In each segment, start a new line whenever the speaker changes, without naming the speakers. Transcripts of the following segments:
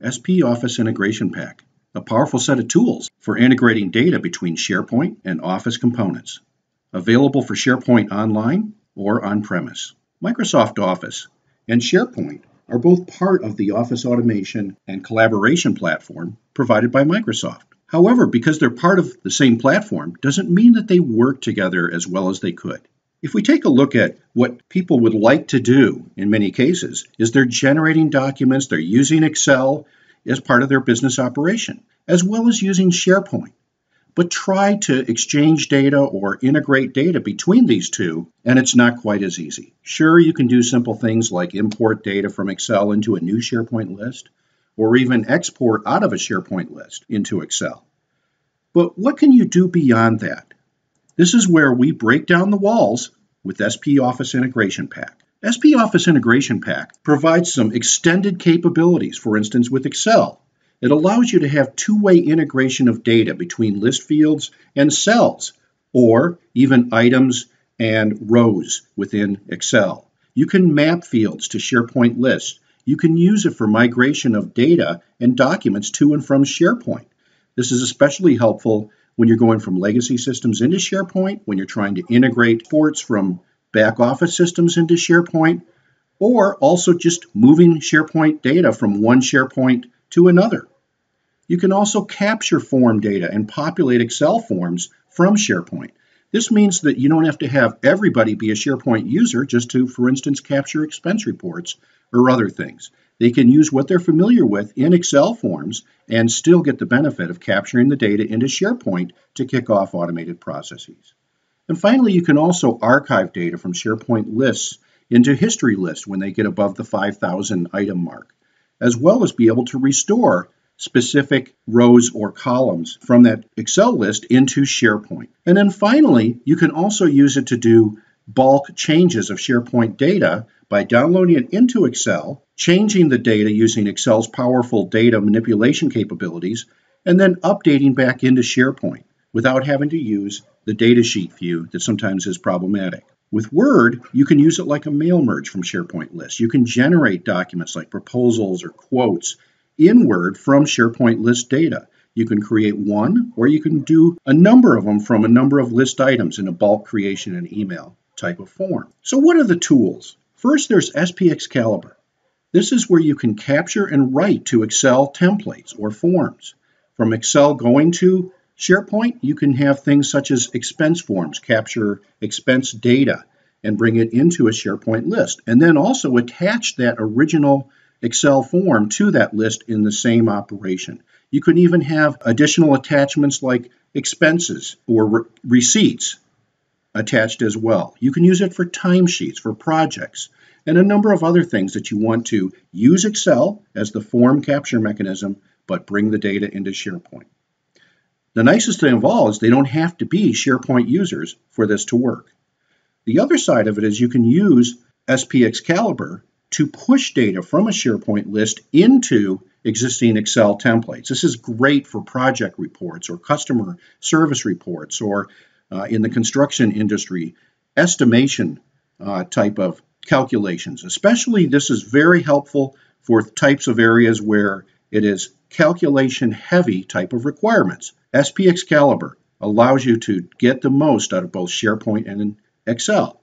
SP Office Integration Pack, a powerful set of tools for integrating data between SharePoint and Office components. Available for SharePoint Online or on-premise. Microsoft Office and SharePoint are both part of the Office automation and collaboration platform provided by Microsoft. However, because they're part of the same platform doesn't mean that they work together as well as they could. If we take a look at what people would like to do in many cases, is they're generating documents, they're using Excel as part of their business operation, as well as using SharePoint. But try to exchange data or integrate data between these two, and it's not quite as easy. Sure, you can do simple things like import data from Excel into a new SharePoint list, or even export out of a SharePoint list into Excel. But what can you do beyond that? This is where we break down the walls with SP Office Integration Pack. SP Office Integration Pack provides some extended capabilities, for instance with Excel. It allows you to have two-way integration of data between list fields and cells, or even items and rows within Excel. You can map fields to SharePoint lists. You can use it for migration of data and documents to and from SharePoint. This is especially helpful when you're going from legacy systems into SharePoint, when you're trying to integrate ports from back office systems into SharePoint, or also just moving SharePoint data from one SharePoint to another. You can also capture form data and populate Excel forms from SharePoint. This means that you don't have to have everybody be a SharePoint user just to, for instance, capture expense reports or other things. They can use what they're familiar with in Excel forms and still get the benefit of capturing the data into SharePoint to kick off automated processes. And finally, you can also archive data from SharePoint lists into history lists when they get above the 5,000 item mark, as well as be able to restore specific rows or columns from that Excel list into SharePoint. And then finally, you can also use it to do bulk changes of SharePoint data by downloading it into Excel, changing the data using Excel's powerful data manipulation capabilities, and then updating back into SharePoint without having to use the datasheet view that sometimes is problematic. With Word, you can use it like a mail merge from SharePoint lists. You can generate documents like proposals or quotes in Word from SharePoint list data. You can create one, or you can do a number of them from a number of list items in a bulk creation and email type of form. So what are the tools? First, there's SP Excalibur. This is where you can capture and write to Excel templates or forms. From Excel going to SharePoint, you can have things such as expense forms, capture expense data, and bring it into a SharePoint list, and then also attach that original Excel form to that list in the same operation. You can even have additional attachments like expenses or receipts attached as well. You can use it for timesheets, for projects, and a number of other things that you want to use Excel as the form capture mechanism, but bring the data into SharePoint. The nicest thing of all is they don't have to be SharePoint users for this to work. The other side of it is you can use SP Excalibur to push data from a SharePoint list into existing Excel templates. This is great for project reports or customer service reports, or in the construction industry, estimation type of calculations. Especially this is very helpful for types of areas where it is calculation heavy type of requirements. SP Excalibur allows you to get the most out of both SharePoint and Excel.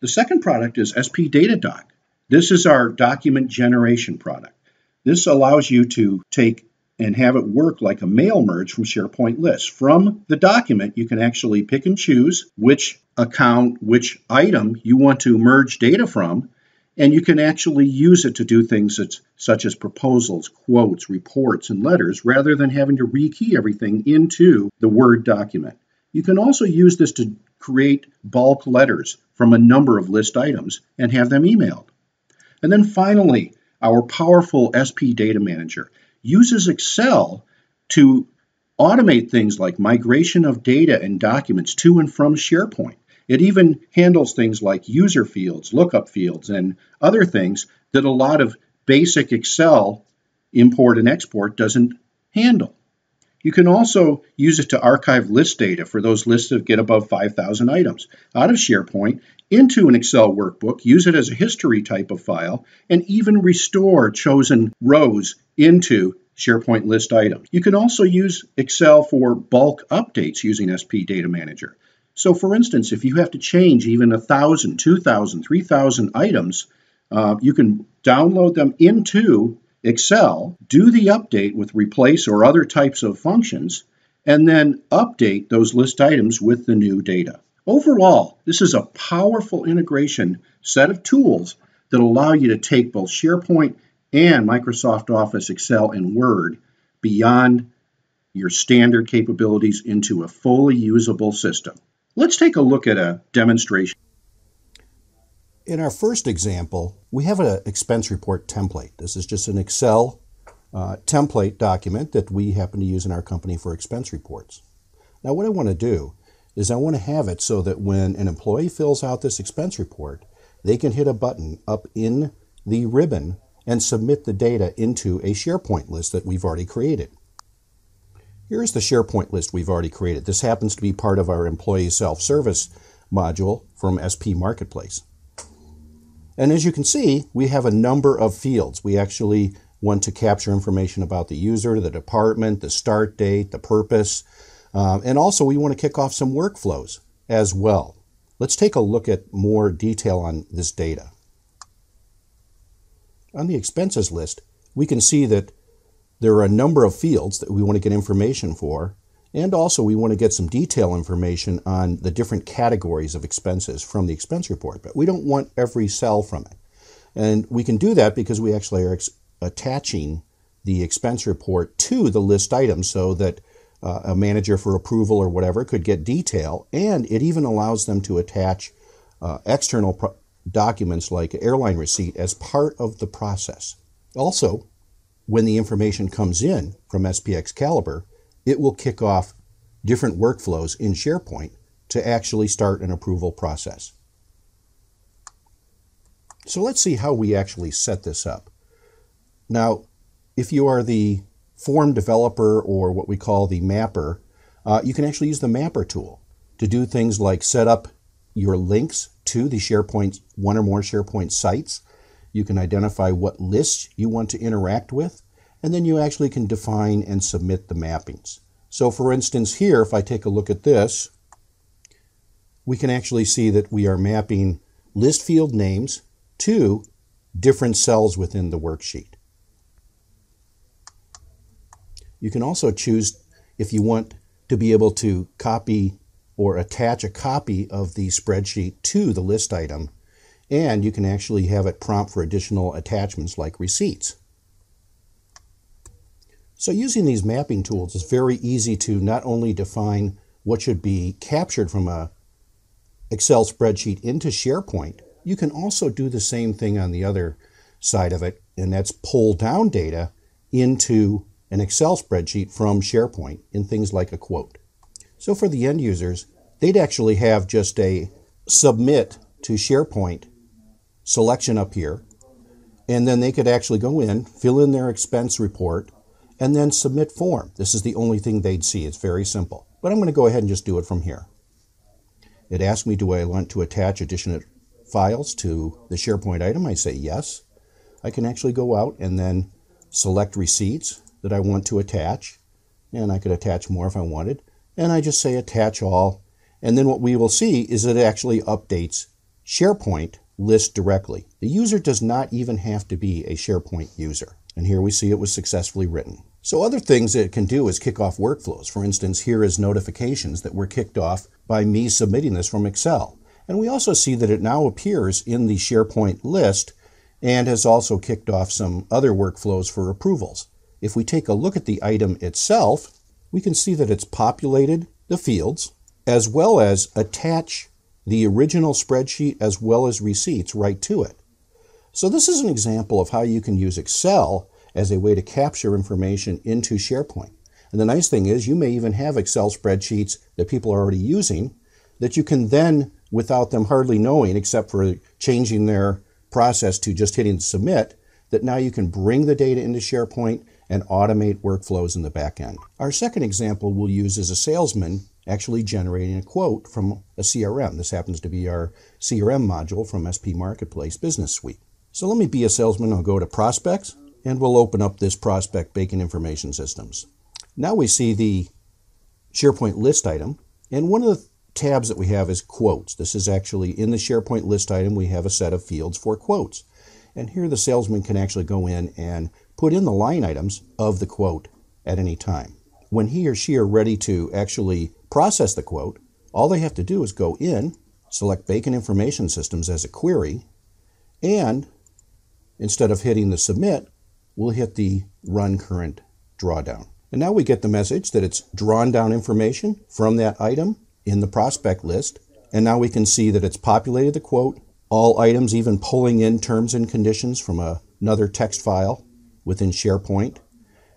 The second product is SP DataDoc. This is our document generation product. This allows you to take and have it work like a mail merge from SharePoint lists. From the document, you can actually pick and choose which account, which item you want to merge data from, and you can actually use it to do things such as proposals, quotes, reports, and letters, rather than having to rekey everything into the Word document. You can also use this to create bulk letters from a number of list items and have them emailed. And then finally, our powerful SP Data Manager uses Excel to automate things like migration of data and documents to and from SharePoint. It even handles things like user fields, lookup fields, and other things that a lot of basic Excel import and export doesn't handle. You can also use it to archive list data for those lists that get above 5,000 items out of SharePoint into an Excel workbook, use it as a history type of file, and even restore chosen rows into SharePoint list items. You can also use Excel for bulk updates using SP Data Manager. So for instance, if you have to change even 1,000, 2,000, 3,000 items, you can download them into Excel, do the update with replace or other types of functions, and then update those list items with the new data. Overall, this is a powerful integration set of tools that allow you to take both SharePoint and Microsoft Office, Excel, and Word beyond your standard capabilities into a fully usable system. Let's take a look at a demonstration.
In our first example, we have an expense report template. This is just an Excel template document that we happen to use in our company for expense reports. Now what I want to do is I want to have it so that when an employee fills out this expense report, they can hit a button up in the ribbon and submit the data into a SharePoint list that we've already created. Here's the SharePoint list we've already created. This happens to be part of our employee self-service module from SP Marketplace. And as you can see, we have a number of fields. We actually want to capture information about the user, the department, the start date, the purpose, and also we want to kick off some workflows as well. Let's take a look at more detail on this data. On the expenses list, we can see that there are a number of fields that we want to get information for, and also we want to get some detail information on the different categories of expenses from the expense report, but we don't want every cell from it. And we can do that because we actually are attaching the expense report to the list items so that a manager for approval or whatever could get detail, and it even allows them to attach external documents like airline receipt as part of the process. Also, when the information comes in from SPX Caliber, it will kick off different workflows in SharePoint to actually start an approval process. So let's see how we actually set this up. Now, if you are the form developer or what we call the mapper, you can actually use the mapper tool to do things like set up your links to the SharePoint, one or more SharePoint sites. You can identify what lists you want to interact with, and then you actually can define and submit the mappings. So for instance here, if I take a look at this, we can actually see that we are mapping list field names to different cells within the worksheet. You can also choose if you want to be able to copy or attach a copy of the spreadsheet to the list item, and you can actually have it prompt for additional attachments like receipts. So using these mapping tools is very easy to not only define what should be captured from a Excel spreadsheet into SharePoint, you can also do the same thing on the other side of it, and that's pull down data into an Excel spreadsheet from SharePoint in things like a quote. So for the end users, they'd actually have just a submit to SharePoint selection up here, and then they could actually go in, fill in their expense report, and then submit form. This is the only thing they'd see. It's very simple. But I'm going to go ahead and just do it from here. It asks me, do I want to attach additional files to the SharePoint item? I say yes. I can actually go out and then select receipts that I want to attach, and I could attach more if I wanted, and I just say attach all, and then what we will see is it actually updates SharePoint list directly. The user does not even have to be a SharePoint user, and here we see it was successfully written. So other things that it can do is kick off workflows. For instance, here is notifications that were kicked off by me submitting this from Excel, and we also see that it now appears in the SharePoint list and has also kicked off some other workflows for approvals. If we take a look at the item itself, we can see that it's populated the fields as well as attach the original spreadsheet as well as receipts right to it. So this is an example of how you can use Excel as a way to capture information into SharePoint. And the nice thing is you may even have Excel spreadsheets that people are already using that you can then, without them hardly knowing, except for changing their process to just hitting submit, that now you can bring the data into SharePoint and automate workflows in the back end. Our second example we'll use is a salesman actually generating a quote from a CRM. This happens to be our CRM module from SP Marketplace Business Suite. So let me be a salesman. I'll go to Prospects, and we'll open up this Prospect Bacon Information Systems. Now we see the SharePoint list item, and one of the tabs that we have is quotes. This is actually in the SharePoint list item, we have a set of fields for quotes. And here the salesman can actually go in and put in the line items of the quote at any time. When he or she are ready to actually process the quote, all they have to do is go in, select Bacon Information Systems as a query, and instead of hitting the submit, we'll hit the run current drawdown. And now we get the message that it's drawn down information from that item in the prospect list. And now we can see that it's populated the quote, all items even pulling in terms and conditions from another text file within SharePoint.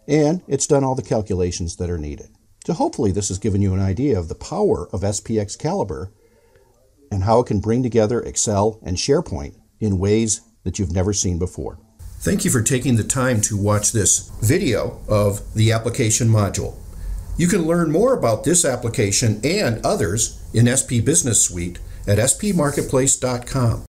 And it's done all the calculations that are needed. So hopefully this has given you an idea of the power of SPX Caliber and how it can bring together Excel and SharePoint in ways that you've never seen before. Thank you for taking the time to watch this video of the application module. You can learn more about this application and others in SP Business Suite at spmarketplace.com.